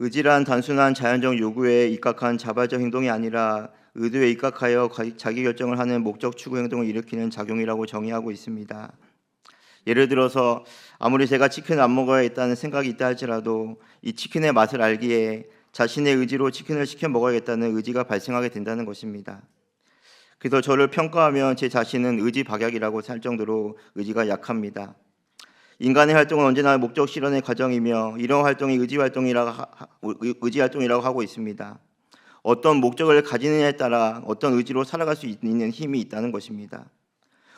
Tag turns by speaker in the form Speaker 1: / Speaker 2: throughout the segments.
Speaker 1: 의지란 단순한 자연적 요구에 입각한 자발적 행동이 아니라 의도에 입각하여 자기 결정을 하는 목적 추구 행동을 일으키는 작용이라고 정의하고 있습니다. 예를 들어서 아무리 제가 치킨을 안 먹어야겠다는 생각이 있다 할지라도 이 치킨의 맛을 알기에 자신의 의지로 치킨을 시켜 먹어야겠다는 의지가 발생하게 된다는 것입니다. 그래서 저를 평가하면 제 자신은 의지박약이라고 할 정도로 의지가 약합니다. 인간의 활동은 언제나 목적 실현의 과정이며 이런 활동이 의지 활동이라고 하고 있습니다. 어떤 목적을 가지느냐에 따라 어떤 의지로 살아갈 수 있는 힘이 있다는 것입니다.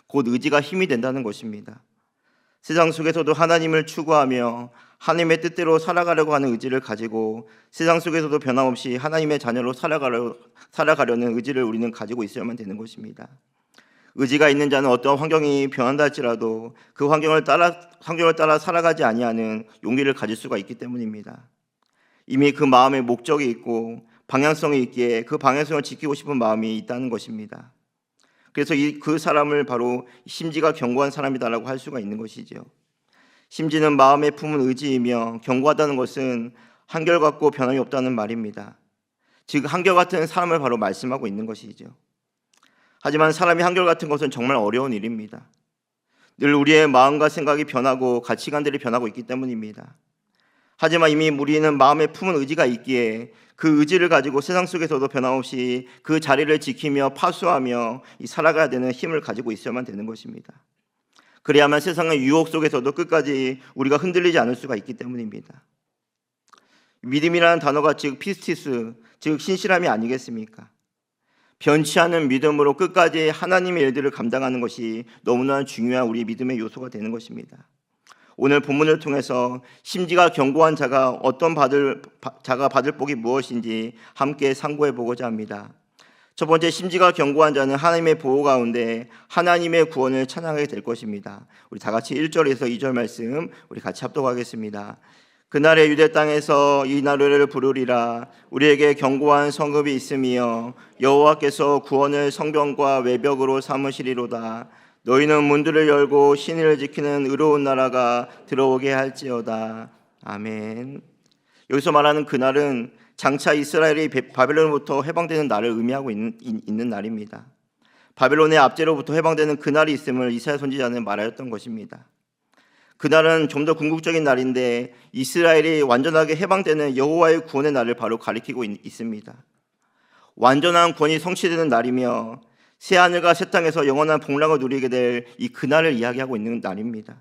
Speaker 1: 곧 의지가 힘이 된다는 것입니다. 세상 속에서도 하나님을 추구하며 하나님의 뜻대로 살아가려고 하는 의지를 가지고 세상 속에서도 변함없이 하나님의 자녀로 살아가려는 의지를 우리는 가지고 있어야만 되는 것입니다. 의지가 있는 자는 어떤 환경이 변한다 할지라도 그 환경을 따라 살아가지 아니하는 용기를 가질 수가 있기 때문입니다. 이미 그 마음에 목적이 있고 방향성이 있기에 그 방향성을 지키고 싶은 마음이 있다는 것입니다. 그래서 그 사람을 바로 심지가 견고한 사람이다라고 할 수가 있는 것이죠. 심지는 마음에 품은 의지이며 견고하다는 것은 한결같고 변함이 없다는 말입니다. 즉 한결같은 사람을 바로 말씀하고 있는 것이죠. 하지만 사람이 한결같은 것은 정말 어려운 일입니다. 늘 우리의 마음과 생각이 변하고 가치관들이 변하고 있기 때문입니다. 하지만 이미 우리는 마음에 품은 의지가 있기에 그 의지를 가지고 세상 속에서도 변함없이 그 자리를 지키며 파수하며 살아가야 되는 힘을 가지고 있어야만 되는 것입니다. 그래야만 세상의 유혹 속에서도 끝까지 우리가 흔들리지 않을 수가 있기 때문입니다. 믿음이라는 단어가 즉 피스티스, 즉 신실함이 아니겠습니까? 변치 않은 믿음으로 끝까지 하나님의 일들을 감당하는 것이 너무나 중요한 우리 믿음의 요소가 되는 것입니다. 오늘 본문을 통해서 심지가 견고한 자가 받을 복이 무엇인지 함께 상고해 보고자 합니다. 첫 번째, 심지가 견고한 자는 하나님의 보호 가운데 하나님의 구원을 찬양하게 될 것입니다. 우리 다 같이 1절에서 2절 말씀 우리 같이 합독하겠습니다. 그날의 유대 땅에서 이 노래를 부르리라. 우리에게 견고한 성읍이 있으며 여호와께서 구원을 성벽과 외벽으로 삼으시리로다. 너희는 문들을 열고 신의를 지키는 의로운 나라가 들어오게 할지어다. 아멘. 여기서 말하는 그날은 장차 이스라엘이 바벨론으로부터 해방되는 날을 의미하고 있는 날입니다. 바벨론의 압제로부터 해방되는 그날이 있음을 이사야 선지자는 말하였던 것입니다. 그날은 좀 더 궁극적인 날인데 이스라엘이 완전하게 해방되는 여호와의 구원의 날을 바로 가리키고 있습니다. 완전한 구원이 성취되는 날이며 새하늘과 새 땅에서 영원한 복락을 누리게 될 이 그날을 이야기하고 있는 날입니다.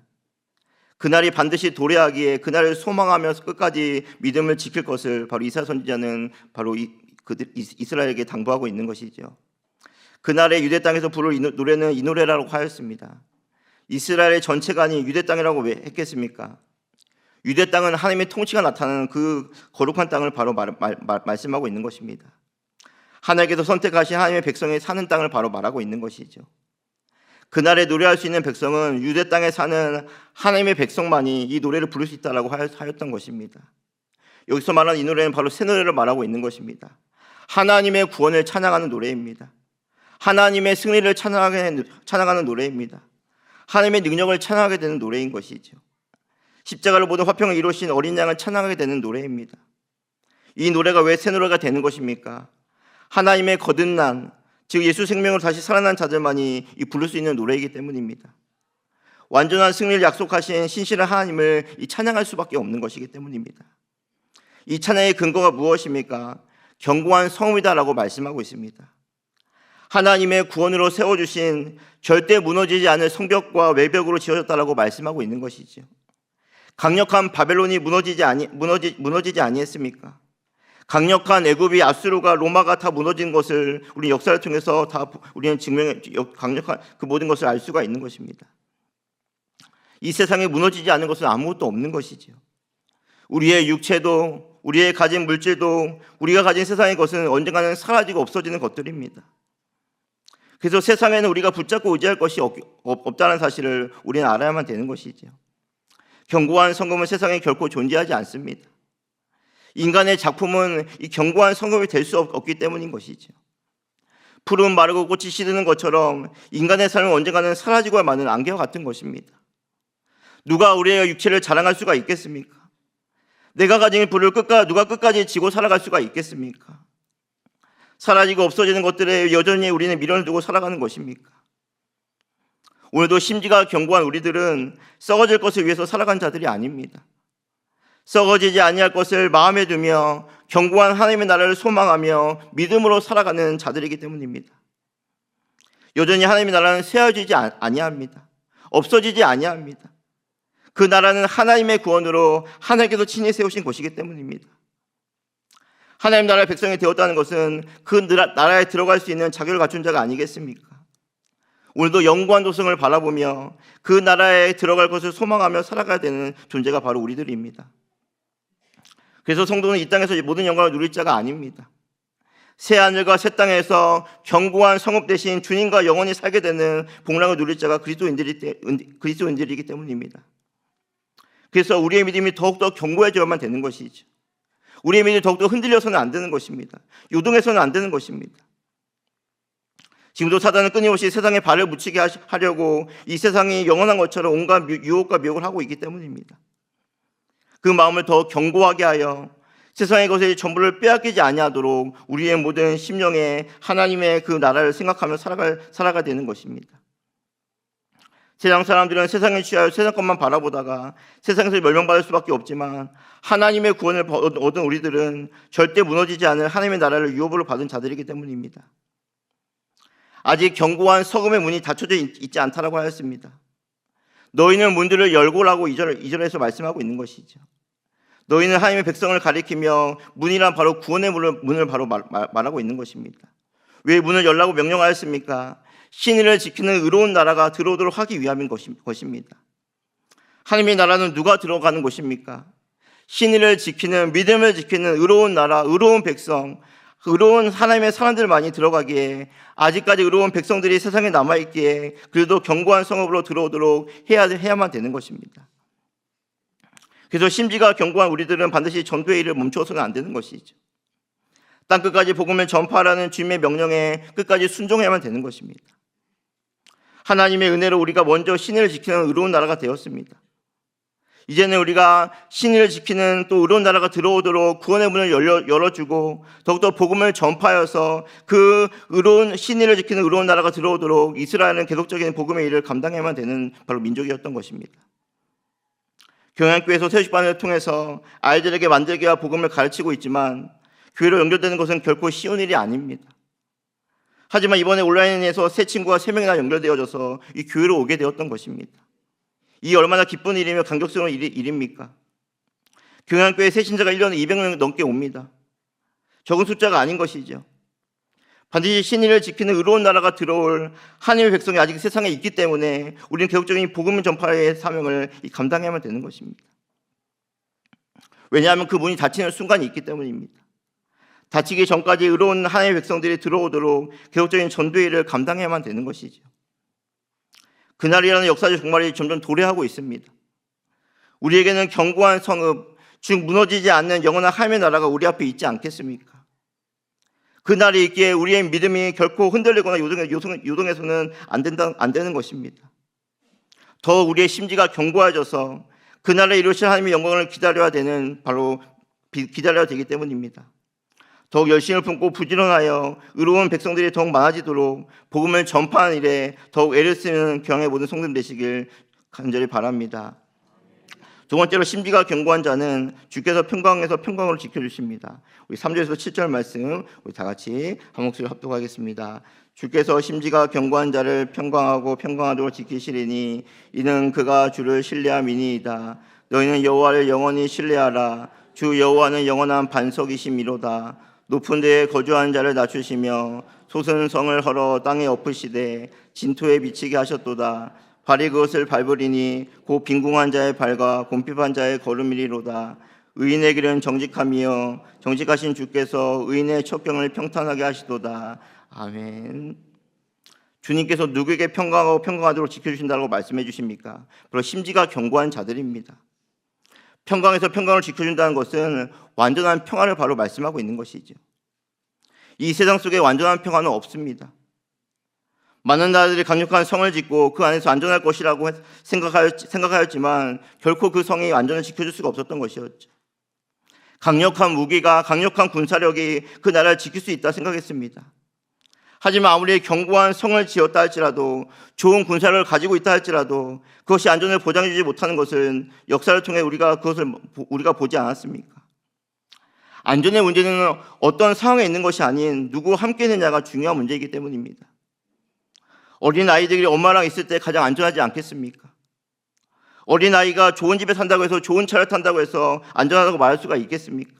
Speaker 1: 그날이 반드시 도래하기에 그날을 소망하며 끝까지 믿음을 지킬 것을 바로 이사야 선지자는 바로 이스라엘에게 당부하고 있는 것이죠. 그날의 유대 땅에서 부를 노래는 이 노래라고 하였습니다. 이스라엘의 전체가 아닌 유대 땅이라고 왜 했겠습니까? 유대 땅은 하나님의 통치가 나타나는 그 거룩한 땅을 바로 말씀하고 있는 것입니다. 하나님께서 선택하신 하나님의 백성이 사는 땅을 바로 말하고 있는 것이죠. 그날에 노래할 수 있는 백성은 유대 땅에 사는 하나님의 백성만이 이 노래를 부를 수 있다라고 하였던 것입니다. 여기서 말하는 이 노래는 바로 새 노래를 말하고 있는 것입니다. 하나님의 구원을 찬양하는 노래입니다. 하나님의 승리를 찬양하는 노래입니다. 하나님의 능력을 찬양하게 되는 노래인 것이죠. 십자가를 모든 화평을 이루신 어린 양을 찬양하게 되는 노래입니다. 이 노래가 왜 새 노래가 되는 것입니까? 하나님의 거듭난, 즉 예수 생명으로 다시 살아난 자들만이 부를 수 있는 노래이기 때문입니다. 완전한 승리를 약속하신 신실한 하나님을 찬양할 수밖에 없는 것이기 때문입니다. 이 찬양의 근거가 무엇입니까? 견고한 성읍이다라고 말씀하고 있습니다. 하나님의 구원으로 세워주신 절대 무너지지 않을 성벽과 외벽으로 지어졌다라고 말씀하고 있는 것이죠. 강력한 바벨론이 무너지지 아니했습니까? 강력한 애굽이 아수르가 로마가 다 무너진 것을 우리 역사를 통해서 다 우리는 강력한 그 모든 것을 알 수가 있는 것입니다. 이 세상에 무너지지 않은 것은 아무것도 없는 것이죠. 우리의 육체도 우리의 가진 물질도 우리가 가진 세상의 것은 언젠가는 사라지고 없어지는 것들입니다. 그래서 세상에는 우리가 붙잡고 의지할 것이 없다는 사실을 우리는 알아야만 되는 것이죠. 견고한 성금은 세상에 결코 존재하지 않습니다. 인간의 작품은 이 견고한 성금이 될 수 없기 때문인 것이죠. 푸른 마르고 꽃이 시드는 것처럼 인간의 삶은 언젠가는 사라지고 마는 안개와 같은 것입니다. 누가 우리의 육체를 자랑할 수가 있겠습니까? 내가 가진 부를 누가 끝까지 지고 살아갈 수가 있겠습니까? 사라지고 없어지는 것들에 여전히 우리는 미련을 두고 살아가는 것입니까? 오늘도 심지가 견고한 우리들은 썩어질 것을 위해서 살아간 자들이 아닙니다. 썩어지지 아니할 것을 마음에 두며 견고한 하나님의 나라를 소망하며 믿음으로 살아가는 자들이기 때문입니다. 여전히 하나님의 나라는 세워지지 아니합니다. 없어지지 아니합니다. 그 나라는 하나님의 구원으로 하나님께서 친히 세우신 것이기 때문입니다. 하나님 나라의 백성이 되었다는 것은 그 나라에 들어갈 수 있는 자격을 갖춘 자가 아니겠습니까? 오늘도 영광 도성을 바라보며 그 나라에 들어갈 것을 소망하며 살아가야 되는 존재가 바로 우리들입니다. 그래서 성도는 이 땅에서 모든 영광을 누릴 자가 아닙니다. 새 하늘과 새 땅에서 견고한 성읍 대신 주님과 영원히 살게 되는 복락을 누릴 자가 그리스도인들이기 때문입니다. 그래서 우리의 믿음이 더욱더 견고해져야만 되는 것이죠. 우리의 믿음이 더욱더 흔들려서는 안 되는 것입니다. 요동해서는 안 되는 것입니다. 지금도 사단은 끊임없이 세상에 발을 묻히게 하려고 이 세상이 영원한 것처럼 온갖 유혹과 미혹을 하고 있기 때문입니다. 그 마음을 더 견고하게 하여 세상의 것에 전부를 빼앗기지 아니하도록 우리의 모든 심령에 하나님의 그 나라를 생각하며 살아가야 되는 것입니다. 세상 사람들은 세상에 취하여 세상 것만 바라보다가 세상에서 멸망받을 수밖에 없지만 하나님의 구원을 얻은 우리들은 절대 무너지지 않을 하나님의 나라를 유업으로 받은 자들이기 때문입니다. 아직 견고한 서금의 문이 닫혀져 있지 않다라고 하였습니다. 너희는 문들을 열고라고 2절에서 말씀하고 있는 것이죠. 너희는 하나님의 백성을 가리키며 문이란 바로 구원의 문을 바로 말하고 있는 것입니다. 왜 문을 열라고 명령하였습니까? 신의를 지키는 의로운 나라가 들어오도록 하기 위함인 것입니다. 하나님의 나라는 누가 들어가는 곳입니까? 신의를 지키는, 믿음을 지키는 의로운 나라, 의로운 백성, 의로운 하나님의 사람들만이 들어가기에 아직까지 의로운 백성들이 세상에 남아있기에 그래도 견고한 성읍으로 들어오도록 해야만 되는 것입니다. 그래서 심지가 견고한 우리들은 반드시 전도의 일을 멈추어서는 안 되는 것이죠. 땅끝까지 복음을 전파하라는 주님의 명령에 끝까지 순종해야만 되는 것입니다. 하나님의 은혜로 우리가 먼저 신의를 지키는 의로운 나라가 되었습니다. 이제는 우리가 신의를 지키는 또 의로운 나라가 들어오도록 구원의 문을 열어주고 더욱더 복음을 전파하여서 그 의로운 신의를 지키는 의로운 나라가 들어오도록 이스라엘은 계속적인 복음의 일을 감당해야만 되는 바로 민족이었던 것입니다. 경양교회에서 세우식반을 통해서 아이들에게 만들기와 복음을 가르치고 있지만 교회로 연결되는 것은 결코 쉬운 일이 아닙니다. 하지만 이번에 온라인에서 새 친구가 3명이나 연결되어져서 이 교회로 오게 되었던 것입니다. 이 얼마나 기쁜 일이며 감격스러운 일입니까? 경양교회 새 신자가 1년에 200명 넘게 옵니다. 적은 숫자가 아닌 것이죠. 반드시 신의를 지키는 의로운 나라가 들어올 하나님의 백성이 아직 세상에 있기 때문에 우리는 계속적인 복음 전파의 사명을 감당해야만 되는 것입니다. 왜냐하면 그 문이 닫히는 순간이 있기 때문입니다. 닫히기 전까지 의로운 하나님의 백성들이 들어오도록 계속적인 전도의 일을 감당해야만 되는 것이죠. 그날이라는 역사적 종말이 점점 도래하고 있습니다. 우리에게는 견고한 성읍, 즉 무너지지 않는 영원한 하나님의 나라가 우리 앞에 있지 않겠습니까? 그날이 있기에 우리의 믿음이 결코 흔들리거나 요동해서는 안 되는 것입니다. 더 우리의 심지가 견고해져서 그날에 이루실 하나님의 영광을 기다려야 되기 때문입니다. 더욱 열심을 품고 부지런하여 의로운 백성들이 더욱 많아지도록 복음을 전파하는 일에 더욱 애를 쓰는 경향의 모든 성도들 되시길 간절히 바랍니다. 두 번째로 심지가 견고한 자는 주께서 평강에서 평강으로 지켜주십니다. 우리 3절에서 7절 말씀 우리 다 같이 한 목소리로 합독하겠습니다. 주께서 심지가 견고한 자를 평강하고 평강하도록 지키시리니 이는 그가 주를 신뢰함이니이다. 너희는 여호와를 영원히 신뢰하라. 주 여호와는 영원한 반석이심이로다. 높은 데에 거주하는 자를 낮추시며 솟은 성을 헐어 땅에 엎으시되 진토에 미치게 하셨도다. 발이 그것을 밟으리니 곧 빈궁한 자의 발과 곰핍한 자의 걸음이리로다. 의인의 길은 정직함이여 정직하신 주께서 의인의 첩경을 평탄하게 하시도다. 아멘. 주님께서 누구에게 평강하고 평강하도록 지켜주신다고 말씀해 주십니까? 바로 심지가 견고한 자들입니다. 평강에서 평강을 지켜준다는 것은 완전한 평안을 바로 말씀하고 있는 것이죠. 이 세상 속에 완전한 평안은 없습니다. 많은 나라들이 강력한 성을 짓고 그 안에서 안전할 것이라고 생각하였지만 결코 그 성이 안전을 지켜줄 수가 없었던 것이었죠. 강력한 무기가, 강력한 군사력이 그 나라를 지킬 수 있다 생각했습니다. 하지만 아무리 견고한 성을 지었다 할지라도, 좋은 군사력을 가지고 있다 할지라도 그것이 안전을 보장해주지 못하는 것은 역사를 통해 우리가 보지 않았습니까? 안전의 문제는 어떤 상황에 있는 것이 아닌 누구와 함께 있느냐가 중요한 문제이기 때문입니다. 어린 아이들이 엄마랑 있을 때 가장 안전하지 않겠습니까? 어린 아이가 좋은 집에 산다고 해서, 좋은 차를 탄다고 해서 안전하다고 말할 수가 있겠습니까?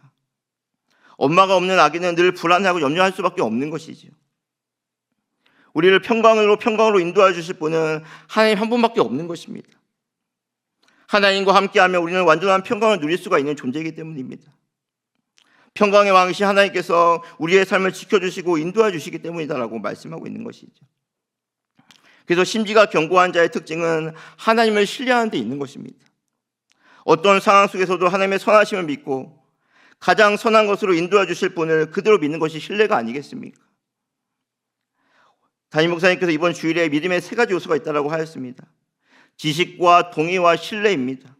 Speaker 1: 엄마가 없는 아기는 늘 불안해하고 염려할 수밖에 없는 것이지요. 우리를 평강으로 인도해 주실 분은 하나님 한 분밖에 없는 것입니다. 하나님과 함께하면 우리는 완전한 평강을 누릴 수가 있는 존재이기 때문입니다. 평강의 왕이신 하나님께서 우리의 삶을 지켜주시고 인도해 주시기 때문이다라고 말씀하고 있는 것이죠. 그래서 심지가 견고한 자의 특징은 하나님을 신뢰하는 데 있는 것입니다. 어떤 상황 속에서도 하나님의 선하심을 믿고 가장 선한 것으로 인도해 주실 분을 그대로 믿는 것이 신뢰가 아니겠습니까? 담임 목사님께서 이번 주일에 믿음의 3가지 요소가 있다고 하였습니다. 지식과 동의와 신뢰입니다.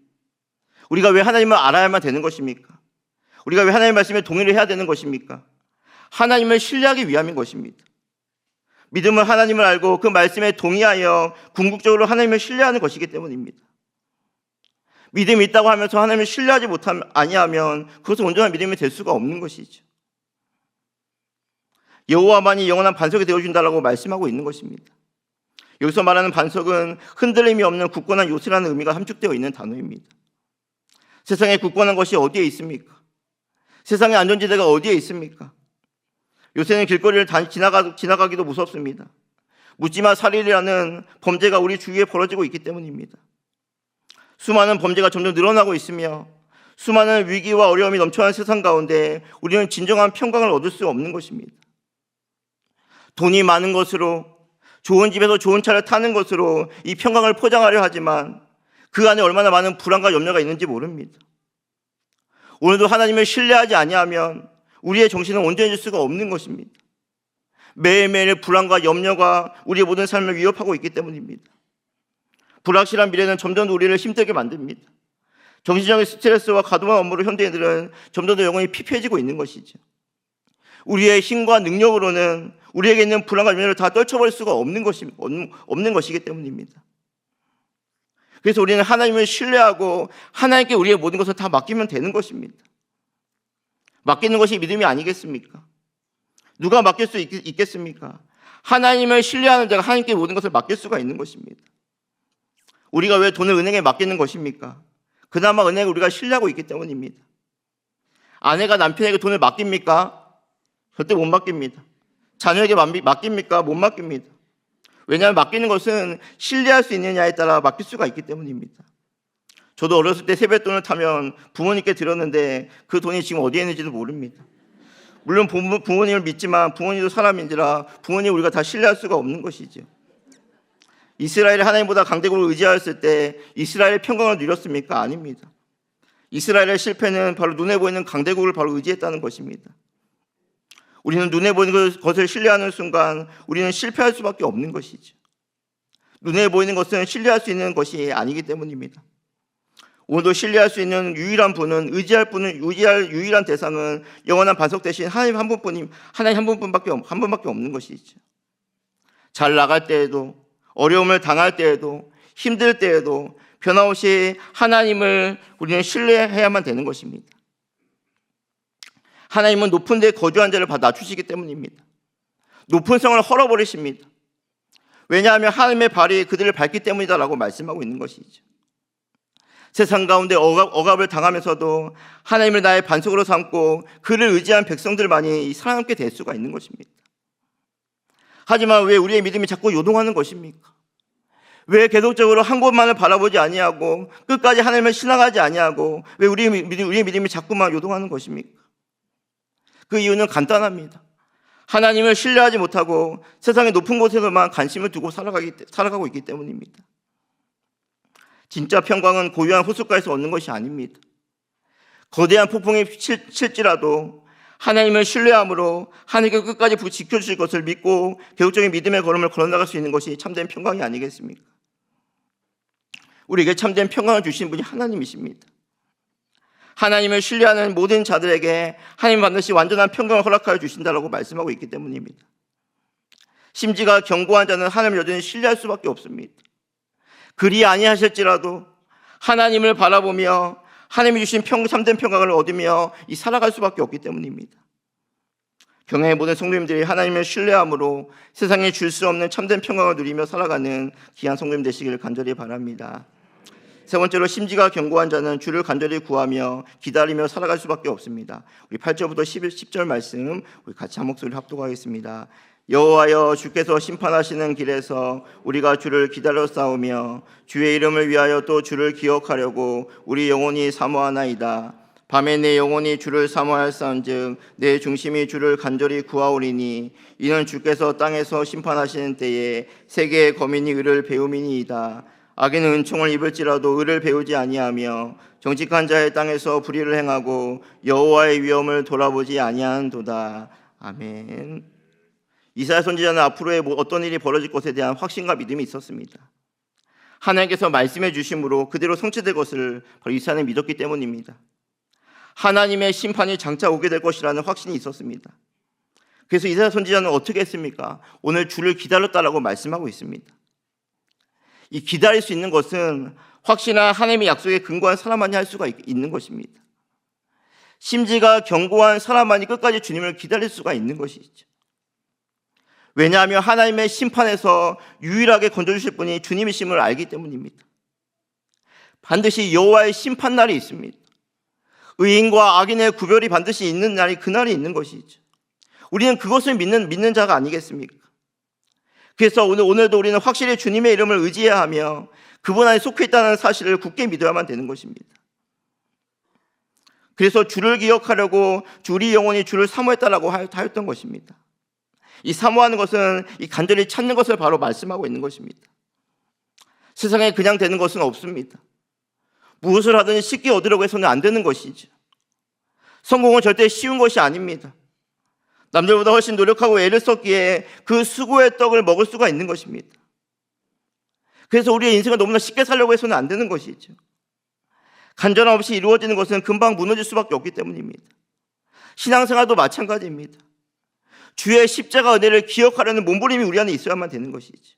Speaker 1: 우리가 왜 하나님을 알아야만 되는 것입니까? 우리가 왜 하나님의 말씀에 동의를 해야 되는 것입니까? 하나님을 신뢰하기 위함인 것입니다. 믿음은 하나님을 알고 그 말씀에 동의하여 궁극적으로 하나님을 신뢰하는 것이기 때문입니다. 믿음이 있다고 하면서 하나님을 신뢰하지 아니하면 그것은 온전한 믿음이 될 수가 없는 것이죠. 여호와만이 영원한 반석이 되어준다라고 말씀하고 있는 것입니다. 여기서 말하는 반석은 흔들림이 없는 굳건한 요새라는 의미가 함축되어 있는 단어입니다. 세상에 굳건한 것이 어디에 있습니까? 세상의 안전지대가 어디에 있습니까? 요새는 길거리를 지나가기도 무섭습니다. 묻지마 살인이라는 범죄가 우리 주위에 벌어지고 있기 때문입니다. 수많은 범죄가 점점 늘어나고 있으며 수많은 위기와 어려움이 넘쳐나는 세상 가운데 우리는 진정한 평강을 얻을 수 없는 것입니다. 돈이 많은 것으로, 좋은 집에서 좋은 차를 타는 것으로 이 평강을 포장하려 하지만 그 안에 얼마나 많은 불안과 염려가 있는지 모릅니다. 오늘도 하나님을 신뢰하지 아니하면 우리의 정신은 온전해질 수가 없는 것입니다. 매일매일 불안과 염려가 우리의 모든 삶을 위협하고 있기 때문입니다. 불확실한 미래는 점점 더 우리를 힘들게 만듭니다. 정신적인 스트레스와 과도한 업무로 현대인들은 점점 더 영혼이 피폐해지고 있는 것이죠. 우리의 힘과 능력으로는 우리에게 있는 불안과 염려를 다 떨쳐버릴 수가 없는 것이기 때문입니다. 그래서 우리는 하나님을 신뢰하고 하나님께 우리의 모든 것을 다 맡기면 되는 것입니다. 맡기는 것이 믿음이 아니겠습니까? 누가 맡길 수 있겠습니까? 하나님을 신뢰하는 자가 하나님께 모든 것을 맡길 수가 있는 것입니다. 우리가 왜 돈을 은행에 맡기는 것입니까? 그나마 은행을 우리가 신뢰하고 있기 때문입니다. 아내가 남편에게 돈을 맡깁니까? 절대 못 맡깁니다. 자녀에게 맡깁니까? 못 맡깁니다. 왜냐하면 맡기는 것은 신뢰할 수 있느냐에 따라 맡길 수가 있기 때문입니다. 저도 어렸을 때 세뱃돈을 타면 부모님께 드렸는데 그 돈이 지금 어디에 있는지도 모릅니다. 물론 부모님을 믿지만 부모님도 사람인지라 부모님 우리가 다 신뢰할 수가 없는 것이죠. 이스라엘이 하나님보다 강대국을 의지하였을 때 이스라엘의 평강을 누렸습니까? 아닙니다. 이스라엘의 실패는 바로 눈에 보이는 강대국을 바로 의지했다는 것입니다. 우리는 눈에 보이는 것을 신뢰하는 순간 우리는 실패할 수밖에 없는 것이죠. 눈에 보이는 것은 신뢰할 수 있는 것이 아니기 때문입니다. 오늘도 신뢰할 수 있는 유일한 분은, 의지할 유일한 대상은 영원한 반석 대신 하나님 한 분밖에 없는 것이죠. 잘 나갈 때에도, 어려움을 당할 때에도, 힘들 때에도 변함없이 하나님을 우리는 신뢰해야만 되는 것입니다. 하나님은 높은 데 거주한 자를 낮추시기 때문입니다. 높은 성을 헐어버리십니다. 왜냐하면 하나님의 발이 그들을 밟기 때문이다라고 말씀하고 있는 것이죠. 세상 가운데 억압을 당하면서도 하나님을 나의 반석으로 삼고 그를 의지한 백성들만이 살아남게 될 수가 있는 것입니다. 하지만 왜 우리의 믿음이 자꾸 요동하는 것입니까? 왜 계속적으로 한 곳만을 바라보지 아니하고 끝까지 하나님을 신앙하지 아니하고 왜 우리의 믿음이 자꾸만 요동하는 것입니까? 그 이유는 간단합니다. 하나님을 신뢰하지 못하고 세상의 높은 곳에서만 관심을 두고 살아가고 있기 때문입니다. 진짜 평강은 고요한 호숫가에서 얻는 것이 아닙니다. 거대한 폭풍이 칠지라도 하나님을 신뢰함으로 하나님께 끝까지 지켜주실 것을 믿고 계속적인 믿음의 걸음을 걸어나갈 수 있는 것이 참된 평강이 하나님을 신뢰하는 모든 자들에게 하나님 반드시 완전한 평강을 허락하여 주신다라고 말씀하고 있기 때문입니다. 심지가 견고한 자는 하나님을 여전히 신뢰할 수밖에 없습니다. 그리 아니하실지라도 하나님을 바라보며 하나님이 주신 참된 평강을 얻으며 살아갈 수밖에 없기 때문입니다. 경향의 모든 성도님들이 하나님을 신뢰함으로 세상에 줄 수 없는 참된 평강을 누리며 살아가는 귀한 성도님 되시기를 간절히 바랍니다. 세 번째로 심지가 견고한 자는 주를 간절히 구하며 기다리며 살아갈 수밖에 없습니다. 우리 8절부터 10절 말씀 우리 같이 한 목소리로 합독하겠습니다. 여호와여, 주께서 심판하시는 길에서 우리가 주를 기다려 싸우며 주의 이름을 위하여 또 주를 기억하려고 우리 영혼이 사모하나이다. 밤에 내 영혼이 주를 사모할사온즉 내 중심이 주를 간절히 구하오리니 이는 주께서 땅에서 심판하시는 때에 세계의 거민이 의를 배움이니이다. 악인은 은총을 입을지라도 의를 배우지 아니하며 정직한 자의 땅에서 불의를 행하고 여호와의 위엄을 돌아보지 아니하는도다. 아멘. 이사야 선지자는 앞으로의 어떤 일이 벌어질 것에 대한 확신과 믿음이 있었습니다. 하나님께서 말씀해 주심으로 그대로 성취될 것을 바로 이사야는 믿었기 때문입니다. 하나님의 심판이 장차 오게 될 것이라는 확신이 있었습니다. 그래서 이사야 선지자는 어떻게 했습니까? 오늘 주를 기다렸다라고 말씀하고 있습니다. 이 기다릴 수 있는 것은 확신한 하나님의 약속에 근거한 사람만이 할 수가 있는 것입니다. 심지가 견고한 사람만이 끝까지 주님을 기다릴 수가 있는 것이죠. 왜냐하면 하나님의 심판에서 유일하게 건져주실 분이 주님이심을 알기 때문입니다. 반드시 여호와의 심판날이 있습니다. 의인과 악인의 구별이 반드시 있는 날이 그날이 있는 것이죠. 우리는 그것을 믿는 자가 아니겠습니까? 그래서 오늘도 우리는 확실히 주님의 이름을 의지해야 하며 그분 안에 속해 있다는 사실을 굳게 믿어야만 되는 것입니다. 그래서 주를 기억하려고 우리 영혼이 주를 사모했다라고 하였던 것입니다. 이 사모하는 것은 이 간절히 찾는 것을 바로 말씀하고 있는 것입니다. 세상에 그냥 되는 것은 없습니다. 무엇을 하든 쉽게 얻으려고 해서는 안 되는 것이죠. 성공은 절대 쉬운 것이 아닙니다. 남들보다 훨씬 노력하고 애를 썼기에 그 수고의 떡을 먹을 수가 있는 것입니다. 그래서 우리의 인생을 너무나 쉽게 살려고 해서는 안 되는 것이죠. 간절함 없이 이루어지는 것은 금방 무너질 수밖에 없기 때문입니다. 신앙생활도 마찬가지입니다. 주의 십자가 은혜를 기억하려는 몸부림이 우리 안에 있어야만 되는 것이죠.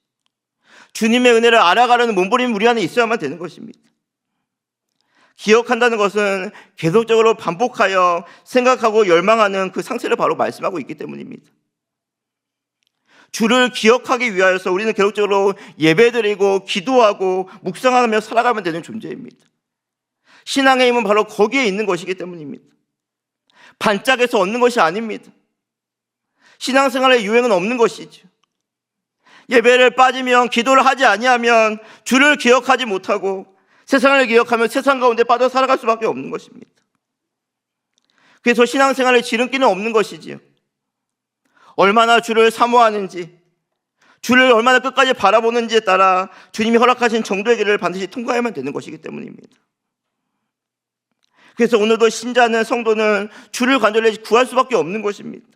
Speaker 1: 주님의 은혜를 알아가려는 몸부림이 우리 안에 있어야만 되는 것입니다. 기억한다는 것은 계속적으로 반복하여 생각하고 열망하는 그 상태를 바로 말씀하고 있기 때문입니다. 주를 기억하기 위하여서 우리는 계속적으로 예배드리고 기도하고 묵상하며 살아가면 되는 존재입니다. 신앙의 힘은 바로 거기에 있는 것이기 때문입니다. 반짝에서 얻는 것이 아닙니다. 신앙생활의 유행은 없는 것이죠. 예배를 빠지면, 기도를 하지 아니하면 주를 기억하지 못하고 세상을 기억하며 세상 가운데 빠져 살아갈 수밖에 없는 것입니다. 그래서 신앙생활의 지름길은 없는 것이지요. 얼마나 주를 사모하는지, 주를 얼마나 끝까지 바라보는지에 따라 주님이 허락하신 정도의 길을 반드시 통과해야만 되는 것이기 때문입니다. 그래서 오늘도 신자는, 성도는 주를 간절히 구할 수밖에 없는 것입니다.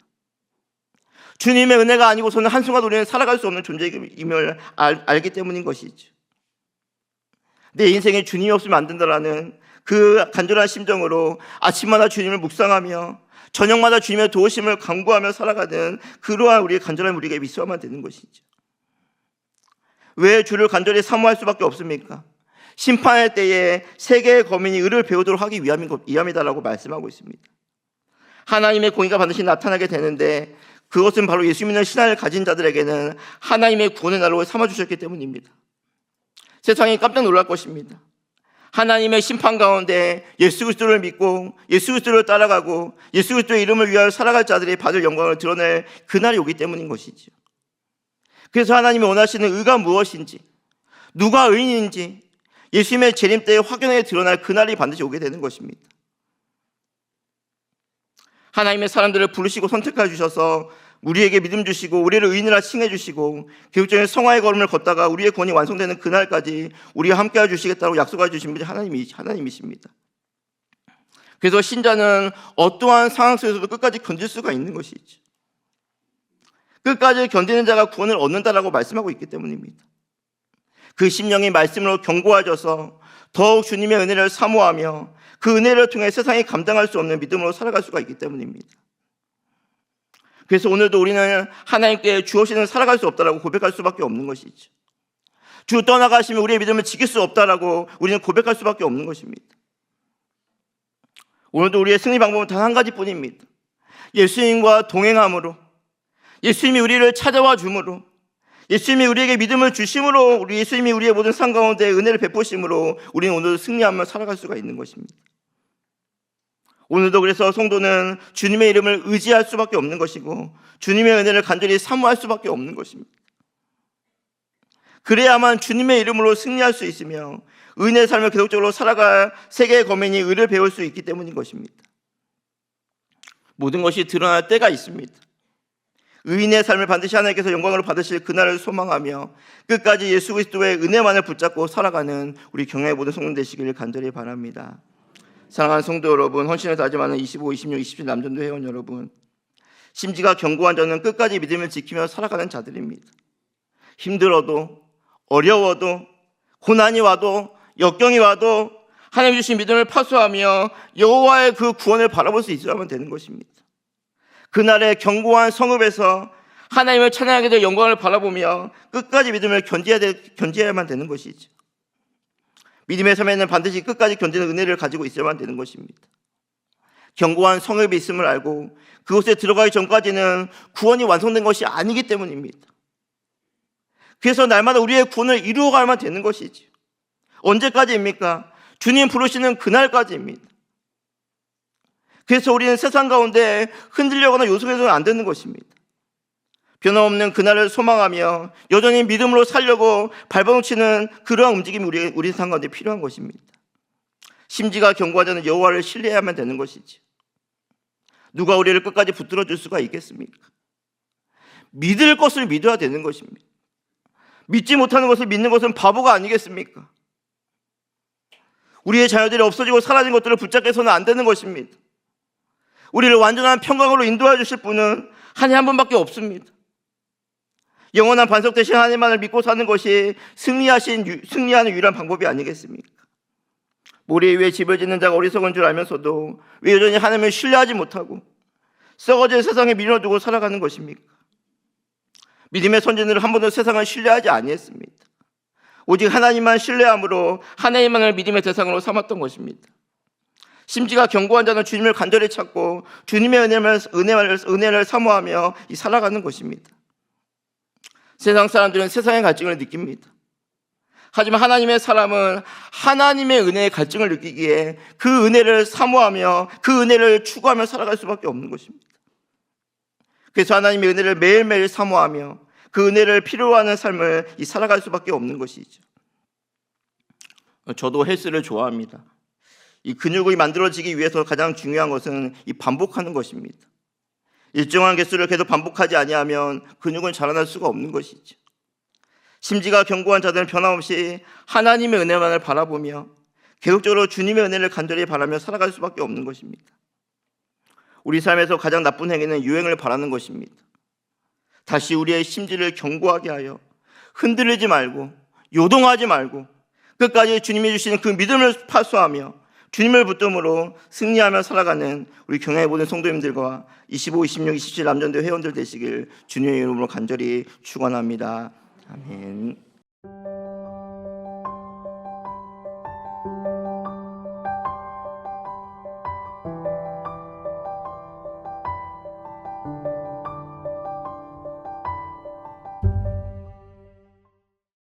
Speaker 1: 주님의 은혜가 아니고서는 한순간 우리는 살아갈 수 없는 존재임을 알기 때문인 것이죠. 내 인생에 주님이 없으면 안 된다라는 그 간절한 심정으로 아침마다 주님을 묵상하며 저녁마다 주님의 도우심을 간구하며 살아가는 그러한 우리의 간절한 우리에게 있어야만 되는 것이죠. 왜 주를 간절히 사모할 수밖에 없습니까? 심판의 때에 세계의 거민이 의를 배우도록 하기 위함이다라고 말씀하고 있습니다. 하나님의 공의가 반드시 나타나게 되는데 그것은 바로 예수 믿는 신앙을 가진 자들에게는 하나님의 구원의 날로 삼아주셨기 때문입니다. 세상이 깜짝 놀랄 것입니다. 하나님의 심판 가운데 예수 그리스도를 믿고 예수 그리스도를 따라가고 예수 그리스도의 이름을 위하여 살아갈 자들이 받을 영광을 드러낼 그날이 오기 때문인 것이죠. 그래서 하나님이 원하시는 의가 무엇인지, 누가 의인인지 예수님의 재림 때에 확연하게 드러날 그날이 반드시 오게 되는 것입니다. 하나님의 사람들을 부르시고 선택해 주셔서 우리에게 믿음 주시고 우리를 의인이라 칭해 주시고 계획적인 성화의 걸음을 걷다가 우리의 구원이 완성되는 그날까지 우리와 함께해 주시겠다고 약속해 주신 분이 하나님이십니다. 그래서 신자는 어떠한 상황 속에서도 끝까지 견딜 수가 있는 것이죠. 끝까지 견디는 자가 구원을 얻는다라고 말씀하고 있기 때문입니다. 그 심령이 말씀으로 견고해져서 더욱 주님의 은혜를 사모하며 그 은혜를 통해 세상이 감당할 수 없는 믿음으로 살아갈 수가 있기 때문입니다. 그래서 오늘도 우리는 하나님께 주 없이는 살아갈 수 없다라고 고백할 수밖에 없는 것이죠. 주 떠나가시면 우리의 믿음을 지킬 수 없다라고 우리는 고백할 수밖에 없는 것입니다. 오늘도 우리의 승리 방법은 단 한 가지뿐입니다. 예수님과 동행함으로, 예수님이 우리를 찾아와 줌으로, 예수님이 우리에게 믿음을 주심으로, 우리 예수님이 우리의 모든 삶 가운데 은혜를 베푸심으로 우리는 오늘도 승리하며 살아갈 수가 있는 것입니다. 오늘도 그래서 성도는 주님의 이름을 의지할 수밖에 없는 것이고 주님의 은혜를 간절히 사모할 수밖에 없는 것입니다. 그래야만 주님의 이름으로 승리할 수 있으며 은혜의 삶을 계속적으로 살아갈 세계의 거민이 의를 배울 수 있기 때문인 것입니다. 모든 것이 드러날 때가 있습니다. 의인의 삶을 반드시 하나님께서 영광으로 받으실 그날을 소망하며 끝까지 예수 그리스도의 은혜만을 붙잡고 살아가는 우리 경야의 모든 성도 되시기를 간절히 바랍니다. 사랑하는 성도 여러분, 헌신을 다짐하는 25, 26, 27 남전도 회원 여러분, 심지가 견고한 자는 끝까지 믿음을 지키며 살아가는 자들입니다. 힘들어도, 어려워도, 고난이 와도, 역경이 와도 하나님 주신 믿음을 파수하며 여호와의 그 구원을 바라볼 수 있어야만 되는 것입니다. 그날의 견고한 성읍에서 하나님을 찬양하게 될 영광을 바라보며 끝까지 믿음을 견지해야만 되는 것이죠. 믿음의 삶에는 반드시 끝까지 견디는 은혜를 가지고 있어야만 되는 것입니다. 견고한 성읍이 있음을 알고 그곳에 들어가기 전까지는 구원이 완성된 것이 아니기 때문입니다. 그래서 날마다 우리의 구원을 이루어가야만 되는 것이죠. 언제까지입니까? 주님 부르시는 그날까지입니다. 그래서 우리는 세상 가운데 흔들려거나 요동해서는 안 되는 것입니다. 변함없는 그날을 소망하며 여전히 믿음으로 살려고 발버둥치는 그러한 움직임이 우리 세상 가운데 필요한 것입니다. 심지가 견고한 자는 여호와를 신뢰해야만 되는 것이죠. 누가 우리를 끝까지 붙들어 줄 수가 있겠습니까? 믿을 것을 믿어야 되는 것입니다. 믿지 못하는 것을 믿는 것은 바보가 아니겠습니까? 우리의 자녀들이 없어지고 사라진 것들을 붙잡게서는 안 되는 것입니다. 우리를 완전한 평강으로 인도해 주실 분은 하나님 한 분밖에 없습니다. 영원한 반석 되신 하나님만을 믿고 사는 것이 승리하는 유일한 방법이 아니겠습니까? 모래 위에 집을 짓는 자가 어리석은 줄 알면서도 왜 여전히 하나님을 신뢰하지 못하고 썩어질 세상에 밀어두고 살아가는 것입니까? 믿음의 선진들은 한 번도 세상을 신뢰하지 아니했습니다. 오직 하나님만 신뢰함으로 하나님만을 믿음의 대상으로 삼았던 것입니다. 심지가 견고한 자는 주님을 간절히 찾고 주님의 은혜를 사모하며 살아가는 것입니다. 세상 사람들은 세상의 갈증을 느낍니다. 하지만 하나님의 사람은 하나님의 은혜의 갈증을 느끼기에 그 은혜를 사모하며 그 은혜를 추구하며 살아갈 수밖에 없는 것입니다. 그래서 하나님의 은혜를 매일매일 사모하며 그 은혜를 필요로 하는 삶을 살아갈 수밖에 없는 것이죠. 저도 헬스를 좋아합니다. 이 근육이 만들어지기 위해서 가장 중요한 것은 이 반복하는 것입니다. 일정한 개수를 계속 반복하지 아니하면 근육은 자라날 수가 없는 것이죠. 심지가 견고한 자들은 변함없이 하나님의 은혜만을 바라보며 계속적으로 주님의 은혜를 간절히 바라며 살아갈 수밖에 없는 것입니다. 우리 삶에서 가장 나쁜 행위는 유행을 바라는 것입니다. 다시 우리의 심지를 견고하게 하여 흔들리지 말고 요동하지 말고 끝까지 주님이 주시는 그 믿음을 파수하며 주님을 붙듦으로 승리하며 살아가는 우리 경야의 모든 성도님들과 25, 26, 27 남전도 회원들 되시길 주님의 이름으로 간절히 축원합니다. 아멘.